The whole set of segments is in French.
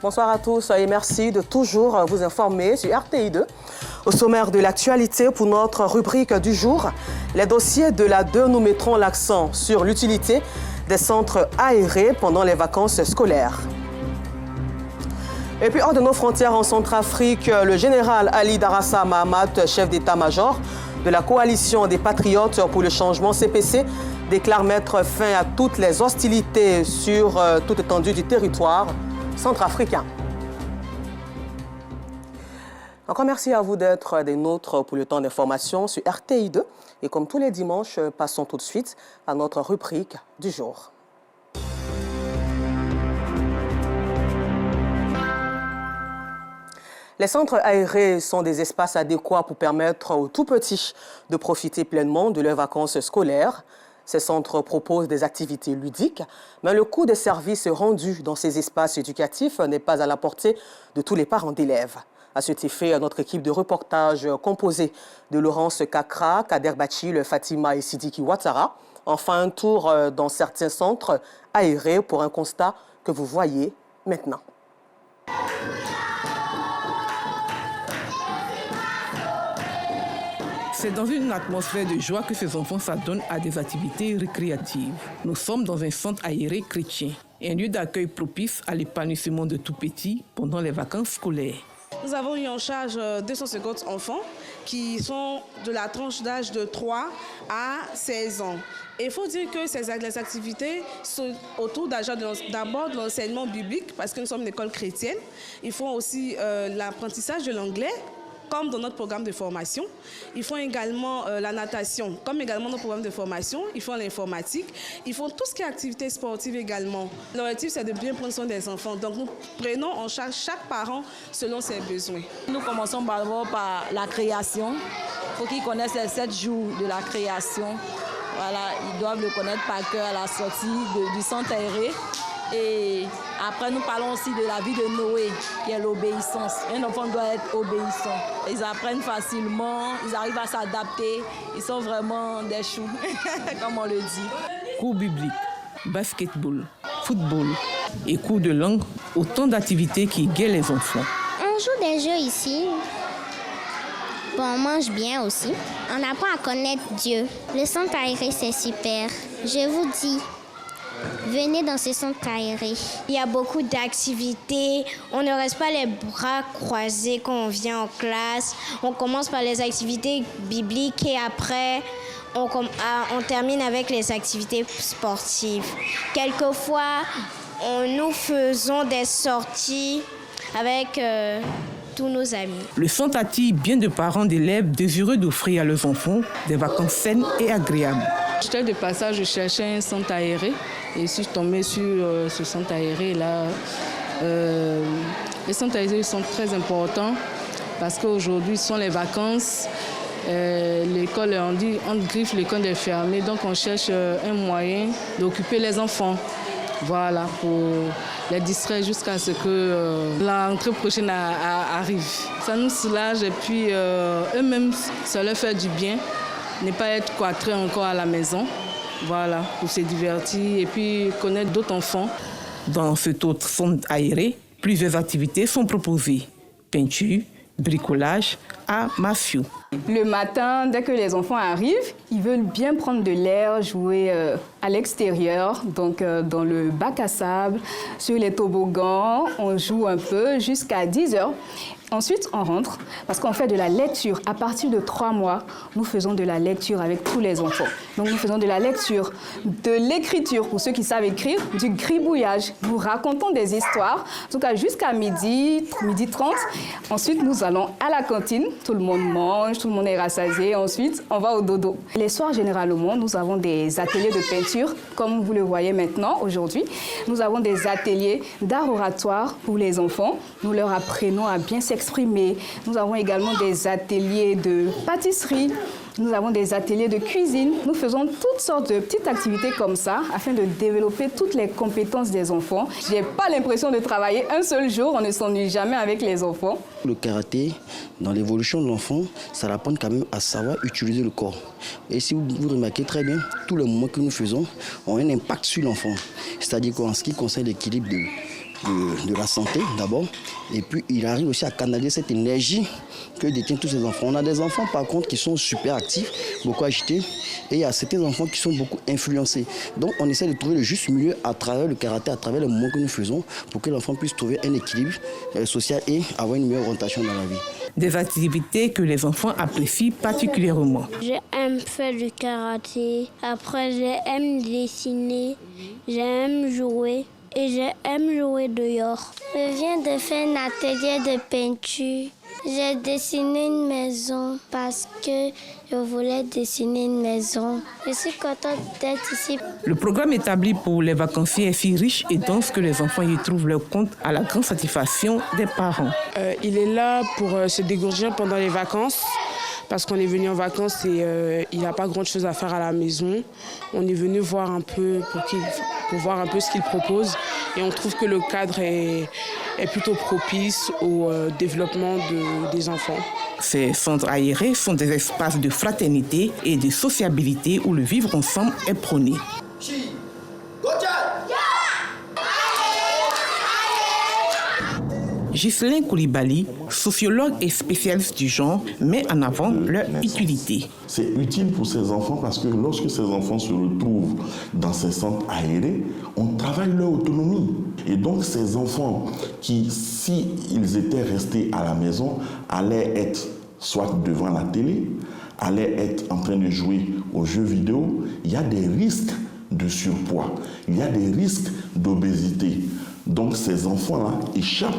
Bonsoir à tous et merci de toujours vous informer sur RTI2. Au sommaire de l'actualité pour notre rubrique du jour, les dossiers de la 2, nous mettrons l'accent sur l'utilité des centres aérés pendant les vacances scolaires. Et puis hors de nos frontières en Centrafrique, le général Ali Darassa Mahamat, chef d'état-major de la coalition des patriotes pour le changement CPC, déclare mettre fin à toutes les hostilités sur toute étendue du territoire centrafricain. Encore merci à vous d'être des nôtres pour le temps d'information sur RTI2. Et comme tous les dimanches, passons tout de suite à notre rubrique du jour. Les centres aérés sont des espaces adéquats pour permettre aux tout-petits de profiter pleinement de leurs vacances scolaires. Ces centres proposent des activités ludiques, mais le coût des services rendus dans ces espaces éducatifs n'est pas à la portée de tous les parents d'élèves. À cet effet, notre équipe de reportage composée de Laurence Kakra, Kader Bachil, Fatima et Sidiki Ouattara en fait un tour dans certains centres aérés pour un constat que vous voyez maintenant. C'est dans une atmosphère de joie que ces enfants s'adonnent à des activités récréatives. Nous sommes dans un centre aéré chrétien, un lieu d'accueil propice à l'épanouissement de tout petits pendant les vacances scolaires. Nous avons eu en charge 250 enfants qui sont de la tranche d'âge de 3 à 16 ans. Et il faut dire que les activités sont autour d'abord de l'enseignement biblique, parce que nous sommes une école chrétienne. Ils font aussi l'apprentissage de l'anglais, comme dans notre programme de formation. Ils font également la natation, comme également notre programme de formation. Ils font l'informatique. Ils font tout ce qui est activité sportive également. L'objectif, c'est de bien prendre soin des enfants. Donc, nous prenons en charge chaque parent selon ses besoins. Nous commençons d'abord par la création. Il faut qu'ils connaissent les 7 jours de la création. Voilà, ils doivent le connaître par cœur à la sortie du centre aéré. Et après, nous parlons aussi de la vie de Noé, qui est l'obéissance. Un enfant doit être obéissant. Ils apprennent facilement, ils arrivent à s'adapter. Ils sont vraiment des choux, comme on le dit. Cours bibliques, basketball, football et cours de langue, autant d'activités qui guettent les enfants. On joue des jeux ici. Bon, on mange bien aussi. On apprend à connaître Dieu. Le centre aéré, c'est super. Je vous dis. Venez dans ce centre aéré. Il y a beaucoup d'activités. On ne reste pas les bras croisés quand on vient en classe. On commence par les activités bibliques et après, on termine avec les activités sportives. Quelquefois, nous faisons des sorties avec tous nos amis. Le centre attire bien de parents d'élèves désireux d'offrir à leurs enfants des vacances saines et agréables. J'étais de passage, je cherchais un centre aéré et je suis tombée sur ce centre aéré là. Les centres aérés sont très importants parce qu'aujourd'hui ce sont les vacances. L'école, on dit entre griffes, l'école est fermée, donc on cherche un moyen d'occuper les enfants. Voilà, pour les distraire jusqu'à ce que la rentrée prochaine arrive. Ça nous soulage et puis eux-mêmes, ça leur fait du bien. Ne pas être cloîtré encore à la maison, voilà, pour se divertir et puis connaître d'autres enfants. Dans cet autre centre aéré, plusieurs activités sont proposées. Peinture, bricolage, arts martiaux. Le matin, dès que les enfants arrivent, ils veulent bien prendre de l'air, jouer à l'extérieur, donc dans le bac à sable, sur les toboggans, on joue un peu jusqu'à 10h. Ensuite, on rentre parce qu'on fait de la lecture. À partir de 3 mois, nous faisons de la lecture avec tous les enfants. Donc, nous faisons de la lecture, de l'écriture pour ceux qui savent écrire, du gribouillage. Nous racontons des histoires, en tout cas jusqu'à midi 30. Ensuite, nous allons à la cantine. Tout le monde mange, tout le monde est rassasié. Ensuite, on va au dodo. Les soirs, généralement, nous avons des ateliers de peinture, comme vous le voyez maintenant, aujourd'hui. Nous avons des ateliers d'art oratoire pour les enfants. Nous leur apprenons à bien s'exprimer. Nous avons également des ateliers de pâtisserie. Nous avons des ateliers de cuisine. Nous faisons toutes sortes de petites activités comme ça afin de développer toutes les compétences des enfants. Je n'ai pas l'impression de travailler un seul jour. On ne s'ennuie jamais avec les enfants. Le karaté, dans l'évolution de l'enfant, ça apprend quand même à savoir utiliser le corps. Et si vous remarquez très bien, tous les mouvements que nous faisons ont un impact sur l'enfant. C'est-à-dire qu'en ce qui concerne l'équilibre de la santé d'abord, et puis il arrive aussi à canaliser cette énergie que détiennent tous ces enfants. On a des enfants par contre qui sont super actifs, beaucoup agités, et il y a certains enfants qui sont beaucoup influencés. Donc on essaie de trouver le juste milieu à travers le karaté, à travers les mouvements que nous faisons, pour que l'enfant puisse trouver un équilibre social et avoir une meilleure orientation dans la vie. Des activités que les enfants apprécient particulièrement. J'aime faire du karaté, après j'aime dessiner, j'aime jouer et j'aime jouer dehors. Je viens de faire un atelier de peinture. J'ai dessiné une maison parce que je voulais dessiner une maison. Je suis contente d'être ici. Le programme établi pour les vacanciers est si riche et dense que les enfants y trouvent leur compte à la grande satisfaction des parents. Il est là pour se dégourdir pendant les vacances. Parce qu'on est venu en vacances et il n'y a pas grand-chose à faire à la maison. On est venu voir un peu pour voir un peu ce qu'il propose. Et on trouve que le cadre est plutôt propice au développement des enfants. Ces centres aérés sont des espaces de fraternité et de sociabilité où le vivre ensemble est prôné. Ghislain Koulibaly, sociologue et spécialiste du genre, met en avant leur utilité. C'est utile pour ces enfants parce que lorsque ces enfants se retrouvent dans ces centres aérés, on travaille leur autonomie. Et donc ces enfants qui, s'ils étaient restés à la maison, allaient être soit devant la télé, allaient être en train de jouer aux jeux vidéo, il y a des risques de surpoids, il y a des risques d'obésité. Donc ces enfants-là échappent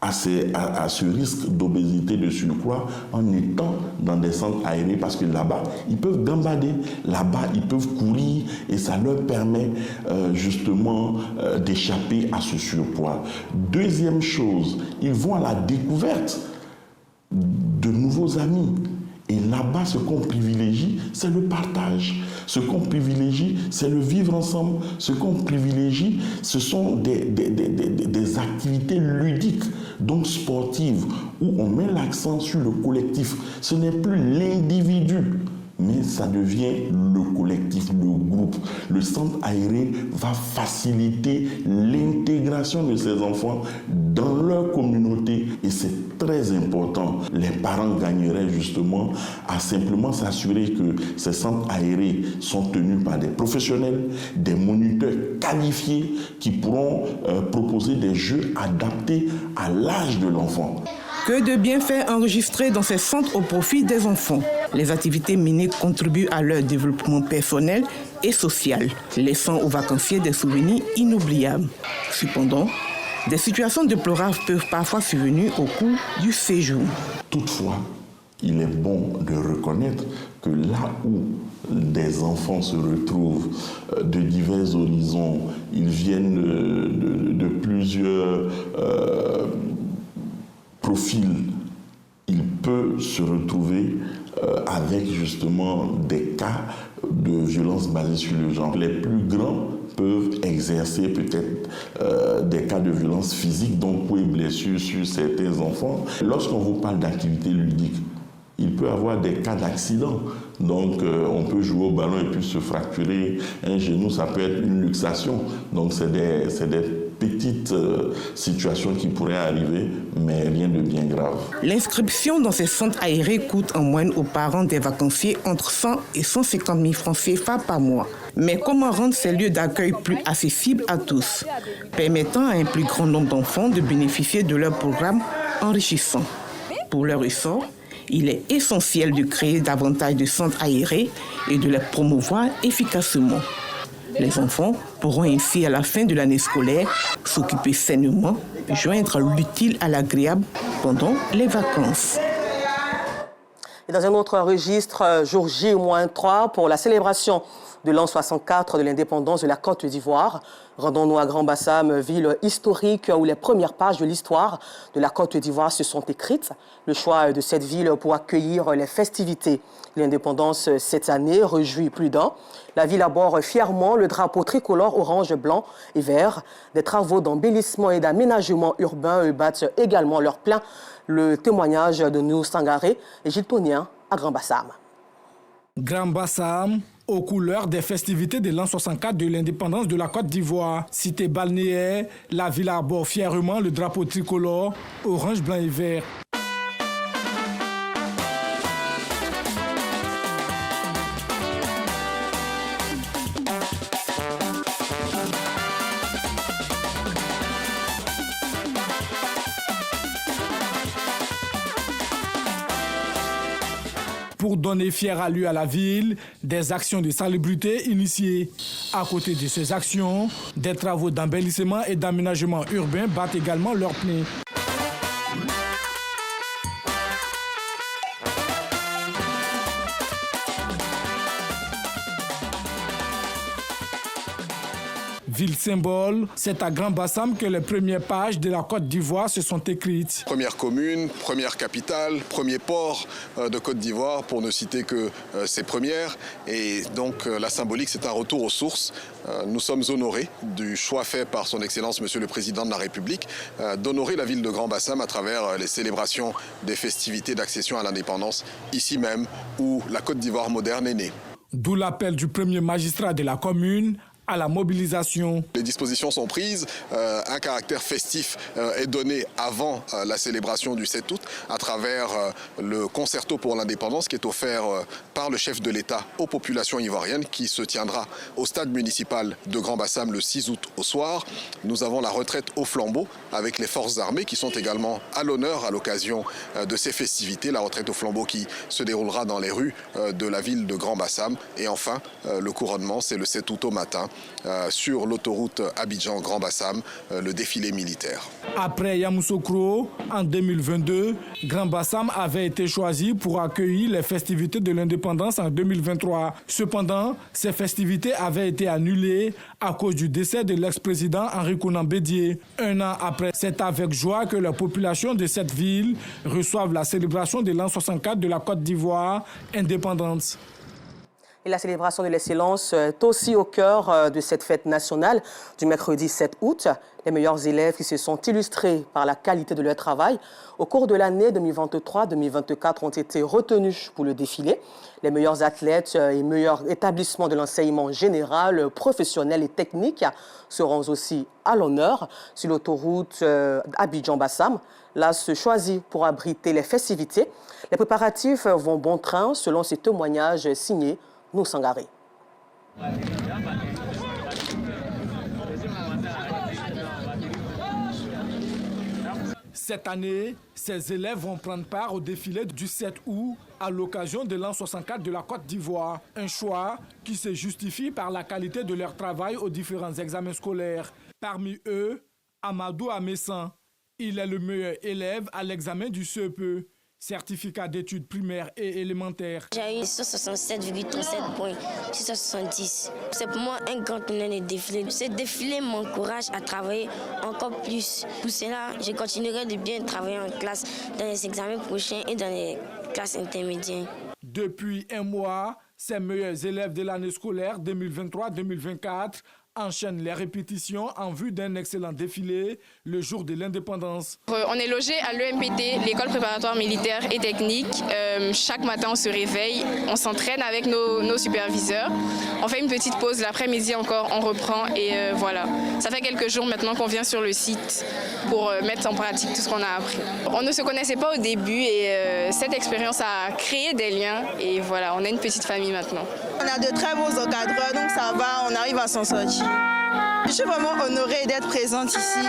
à ce risque d'obésité, de surpoids, en étant dans des centres aérés, parce que là-bas, ils peuvent gambader, là-bas, ils peuvent courir, et ça leur permet justement d'échapper à ce surpoids. Deuxième chose, ils vont à la découverte de nouveaux amis. Et là-bas, ce qu'on privilégie, c'est le partage. Ce qu'on privilégie, c'est le vivre ensemble. Ce qu'on privilégie, ce sont des activités ludiques, donc sportives, où on met l'accent sur le collectif. Ce n'est plus l'individu, mais ça devient le collectif, le groupe. Le centre aéré va faciliter l'intégration de ces enfants dans leur communauté et c'est très important. Les parents gagneraient justement à simplement s'assurer que ces centres aérés sont tenus par des professionnels, des moniteurs qualifiés qui pourront proposer des jeux adaptés à l'âge de l'enfant. Que de bienfaits enregistrés dans ces centres au profit des enfants. Les activités menées contribuent à leur développement personnel et social, laissant aux vacanciers des souvenirs inoubliables. Cependant, des situations déplorables peuvent parfois survenir au cours du séjour. Toutefois, il est bon de reconnaître que là où des enfants se retrouvent de divers horizons, ils viennent de plusieurs profils, il peut se retrouver avec justement des cas de violence basée sur le genre. Les plus grands peuvent exercer peut-être des cas de violence physique, donc coups et blessures sur certains enfants. Lorsqu'on vous parle d'activité ludique, il peut y avoir des cas d'accident. Donc, on peut jouer au ballon et puis se fracturer un genou, ça peut être une luxation. Donc, c'est des petites situations qui pourraient arriver, mais rien de bien grave. L'inscription dans ces centres aérés coûte en moyenne aux parents des vacanciers entre 100 et 150 000 francs CFA par mois. Mais comment rendre ces lieux d'accueil plus accessibles à tous, permettant à un plus grand nombre d'enfants de bénéficier de leurs programmes enrichissants? Pour leur essor, il est essentiel de créer davantage de centres aérés et de les promouvoir efficacement. Les enfants pourront ainsi, à la fin de l'année scolaire, s'occuper sainement, joindre l'utile à l'agréable pendant les vacances. Et dans un autre registre, jour J-3 pour la célébration de l'an 64 de l'indépendance de la Côte d'Ivoire. Rendons-nous à Grand-Bassam, ville historique où les premières pages de l'histoire de la Côte d'Ivoire se sont écrites. Le choix de cette ville pour accueillir les festivités de l'indépendance cette année réjouit plus d'un. La ville aborde fièrement le drapeau tricolore orange, blanc et vert. Des travaux d'embellissement et d'aménagement urbain battent également leur plein. Le témoignage de nous Sangaré et Gilles Tonien à Grand-Bassam. Grand-Bassam, aux couleurs des festivités de l'an 64 de l'indépendance de la Côte d'Ivoire. Cité balnéaire, la ville arbore fièrement le drapeau tricolore, orange, blanc et vert. Pour donner fière allure à la ville, des actions de salubrité initiées. À côté de ces actions, des travaux d'embellissement et d'aménagement urbain battent également leur plein. Ville symbole, c'est à Grand Bassam que les premières pages de la Côte d'Ivoire se sont écrites. Première commune, première capitale, premier port de Côte d'Ivoire, pour ne citer que ces premières. Et donc la symbolique, c'est un retour aux sources. Nous sommes honorés du choix fait par son Excellence, Monsieur le Président de la République, d'honorer la ville de Grand Bassam à travers les célébrations des festivités d'accession à l'indépendance, ici même où la Côte d'Ivoire moderne est née. D'où l'appel du premier magistrat de la commune à la mobilisation. Les dispositions sont prises, un caractère festif est donné avant la célébration du 7 août à travers le concerto pour l'indépendance qui est offert par le chef de l'État aux populations ivoiriennes qui se tiendra au stade municipal de Grand Bassam le 6 août au soir. Nous avons la retraite au flambeau avec les forces armées qui sont également à l'honneur à l'occasion de ces festivités. La retraite au flambeau qui se déroulera dans les rues de la ville de Grand Bassam. Et enfin, le couronnement, c'est le 7 août au matin. Sur l'autoroute Abidjan-Grand Bassam, le défilé militaire. Après Yamoussoukro, en 2022, Grand Bassam avait été choisi pour accueillir les festivités de l'indépendance en 2023. Cependant, ces festivités avaient été annulées à cause du décès de l'ex-président Henri Konan Bédié. Un an après, c'est avec joie que la population de cette ville reçoivent la célébration de l'an 64 de la Côte d'Ivoire indépendante. Et la célébration de l'excellence est aussi au cœur de cette fête nationale du mercredi 7 août. Les meilleurs élèves qui se sont illustrés par la qualité de leur travail au cours de l'année 2023-2024 ont été retenus pour le défilé. Les meilleurs athlètes et meilleurs établissements de l'enseignement général, professionnel et technique seront aussi à l'honneur sur l'autoroute Abidjan-Bassam. Là, se choisit pour abriter les festivités. Les préparatifs vont bon train selon ces témoignages signés Nous Sangaré. Cette année, ces élèves vont prendre part au défilé du 7 août à l'occasion de l'an 64 de la Côte d'Ivoire. Un choix qui se justifie par la qualité de leur travail aux différents examens scolaires. Parmi eux, Amadou Amessan. Il est le meilleur élève à l'examen du CEPE. Certificat d'études primaires et élémentaires. J'ai eu 167,37 points sur 170. C'est pour moi un grand honneur de défilé. Ce défilé m'encourage à travailler encore plus. Pour cela, je continuerai de bien travailler en classe dans les examens prochains et dans les classes intermédiaires. Depuis un mois, ces meilleurs élèves de l'année scolaire 2023-2024 enchaînent les répétitions en vue d'un excellent défilé le jour de l'indépendance. On est logé à l'EMPT, l'école préparatoire militaire et technique. Chaque matin, on se réveille, on s'entraîne avec nos superviseurs. On fait une petite pause, l'après-midi encore, on reprend et voilà. Ça fait quelques jours maintenant qu'on vient sur le site pour mettre en pratique tout ce qu'on a appris. On ne se connaissait pas au début et cette expérience a créé des liens et voilà, on est une petite famille maintenant. On a de très beaux encadreurs, donc ça va, on arrive à s'en sortir. Je suis vraiment honorée d'être présente ici,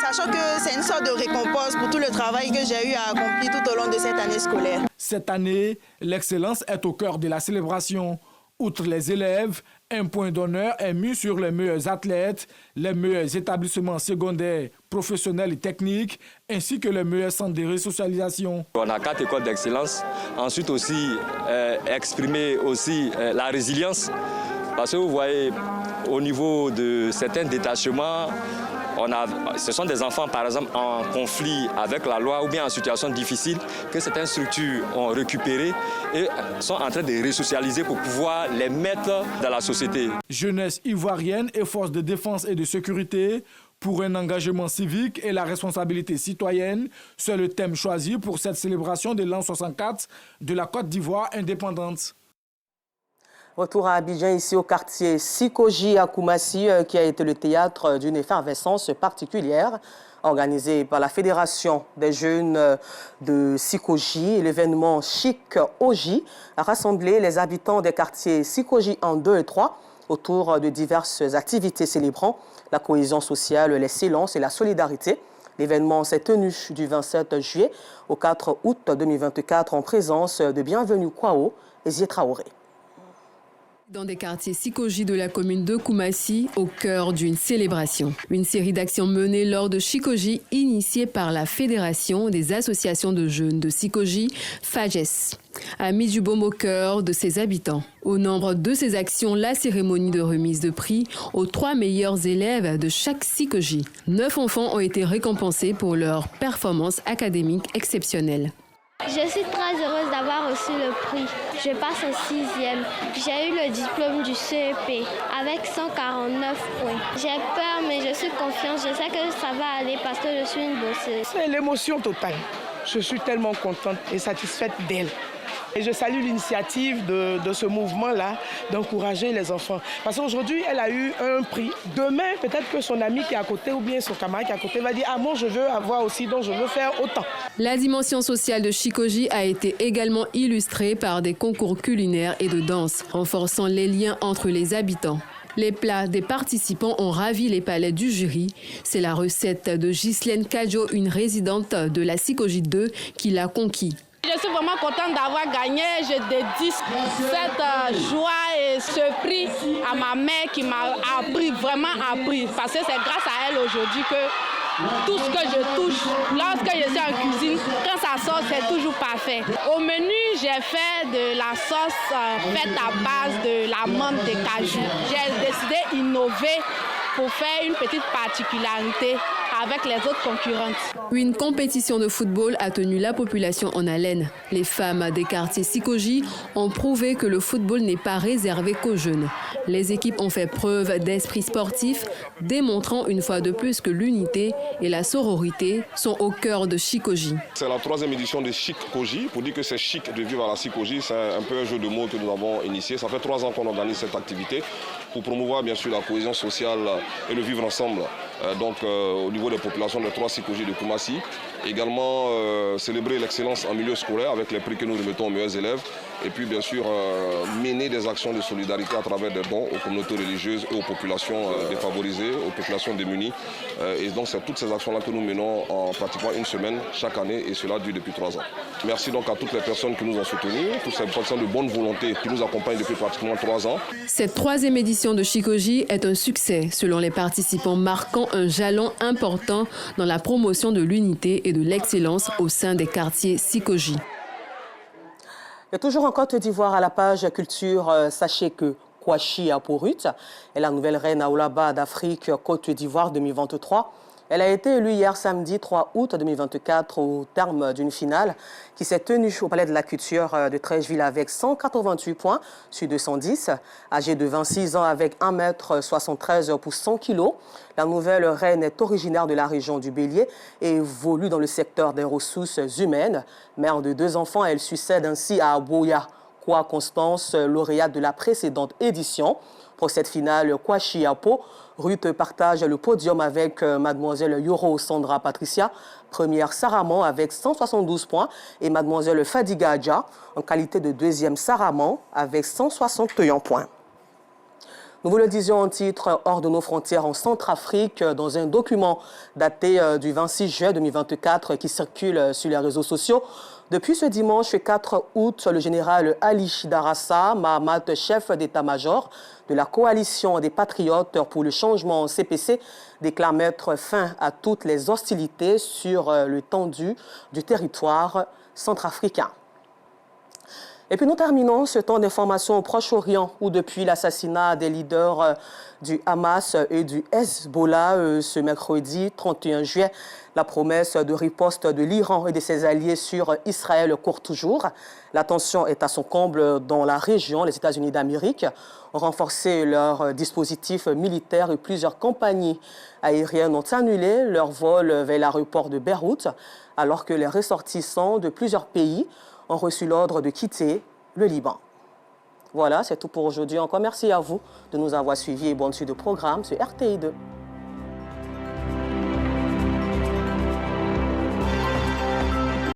sachant que c'est une sorte de récompense pour tout le travail que j'ai eu à accomplir tout au long de cette année scolaire. Cette année, l'excellence est au cœur de la célébration. Outre les élèves, un point d'honneur est mis sur les meilleurs athlètes, les meilleurs établissements secondaires, professionnels et techniques, ainsi que les meilleurs centres de resocialisation. On a 4 écoles d'excellence. Ensuite aussi, exprimer aussi la résilience. Parce que vous voyez, au niveau de certains détachements, ce sont des enfants, par exemple, en conflit avec la loi ou bien en situation difficile que certaines structures ont récupéré et sont en train de resocialiser pour pouvoir les mettre dans la société. Jeunesse ivoirienne et forces de défense et de sécurité pour un engagement civique et la responsabilité citoyenne, c'est le thème choisi pour cette célébration de l'an 64 de la Côte d'Ivoire indépendante. Retour à Abidjan, ici au quartier Sikoji à Koumassi, qui a été le théâtre d'une effervescence particulière organisée par la Fédération des jeunes de Sikoji. L'événement Chic Oji a rassemblé les habitants des quartiers Sikoji 1, 2 et 3 autour de diverses activités célébrant la cohésion sociale, l'excellence et la solidarité. L'événement s'est tenu du 27 juillet au 4 août 2024 en présence de Bienvenue Kwao et Zié Traoré. Dans des quartiers Sikoji de la commune de Koumassi, au cœur d'une célébration. Une série d'actions menées lors de Sikoji, initiée par la Fédération des associations de jeunes de Sikoji, FAGES, a mis du baume au cœur de ses habitants. Au nombre de ces actions, la cérémonie de remise de prix aux 3 meilleurs élèves de chaque Sikoji. 9 enfants ont été récompensés pour leur performance académique exceptionnelle. Je suis très heureuse d'avoir reçu le prix. Je passe en 6e. J'ai eu le diplôme du CEP avec 149 points. J'ai peur, mais je suis confiante. Je sais que ça va aller parce que je suis une bosseuse. C'est l'émotion totale. Je suis tellement contente et satisfaite d'elle. Et je salue l'initiative de ce mouvement-là d'encourager les enfants. Parce qu'aujourd'hui, elle a eu un prix. Demain, peut-être que son ami qui est à côté ou bien son camarade qui est à côté va dire « Ah bon, je veux avoir aussi, donc je veux faire autant ». La dimension sociale de Sikoji a été également illustrée par des concours culinaires et de danse, renforçant les liens entre les habitants. Les plats des participants ont ravi les palais du jury. C'est la recette de Ghislaine Kadjo, une résidente de la Sikoji 2, qui l'a conquis. Je suis vraiment contente d'avoir gagné. Je dédie cette joie et ce prix à ma mère qui m'a appris, vraiment appris. Parce que c'est grâce à elle aujourd'hui que tout ce que je touche, lorsque je suis en cuisine, quand ça sort, c'est toujours parfait. Au menu, j'ai fait de la sauce faite à base de l'amande de cajou. J'ai décidé d'innover pour faire une petite particularité avec les autres concurrentes. Une compétition de football a tenu la population en haleine. Les femmes des quartiers Sikoji ont prouvé que le football n'est pas réservé qu'aux jeunes. Les équipes ont fait preuve d'esprit sportif, démontrant une fois de plus que l'unité et la sororité sont au cœur de Sikoji. C'est la 3e édition de Chic Koji. Pour dire que c'est chic de vivre à la Sikoji, c'est un peu un jeu de mots que nous avons initié. Ça fait 3 ans qu'on organise cette activité pour promouvoir bien sûr la cohésion sociale et le vivre ensemble. Au niveau des populations de 3 Sikoji de Koumassi. Également célébrer l'excellence en milieu scolaire avec les prix que nous remettons aux meilleurs élèves. Et puis bien sûr mener des actions de solidarité à travers des dons aux communautés religieuses et aux populations défavorisées, aux populations démunies. Et donc c'est toutes ces actions-là que nous menons en pratiquement une semaine chaque année et cela dure depuis 3 ans. Merci donc à toutes les personnes qui nous ont soutenus, toutes ces personnes de bonne volonté qui nous accompagnent depuis pratiquement 3 ans. Cette 3e édition de Sikoji est un succès selon les participants, marquant un jalon important dans la promotion de l'unité et de l'excellence au sein des quartiers Sikoji. Et toujours en Côte d'Ivoire, à la page culture, sachez que Kouachi Aporut est la nouvelle reine Aoulaba d'Afrique Côte d'Ivoire 2023. Elle a été élue hier samedi 3 août 2024 au terme d'une finale qui s'est tenue au Palais de la Culture de Trècheville avec 188 points sur 210. Âgée de 26 ans avec 1,73 m pour 100 kg, la nouvelle reine est originaire de la région du Bélier et évolue dans le secteur des ressources humaines. Mère de 2 enfants, elle succède ainsi à Aboya Kwa Constance, lauréate de la précédente édition. Pour cette finale, Kouachi Apo, Ruth partage le podium avec mademoiselle Yoro Sandra Patricia, première Saraman avec 172 points et mademoiselle Fadiga Adja en qualité de 2e Saraman avec 161 points. Nous vous le disions en titre, hors de nos frontières en Centrafrique, dans un document daté du 26 juillet 2024 qui circule sur les réseaux sociaux. Depuis ce dimanche 4 août, le général Ali Darassa Mahamat, chef d'état-major de la coalition des patriotes pour le changement CPC, déclare mettre fin à toutes les hostilités sur l'étendue du territoire centrafricain. Et puis nous terminons ce temps d'information au Proche-Orient où depuis l'assassinat des leaders du Hamas et du Hezbollah ce mercredi 31 juillet, la promesse de riposte de l'Iran et de ses alliés sur Israël court toujours. La tension est à son comble dans la région. Les États-Unis d'Amérique ont renforcé leurs dispositifs militaires et plusieurs compagnies aériennes ont annulé leur vol vers l'aéroport de Beyrouth alors que les ressortissants de plusieurs pays ont reçu l'ordre de quitter le Liban. Voilà, c'est tout pour aujourd'hui. Encore merci à vous de nous avoir suivis et bonne suite de programme sur RTI2.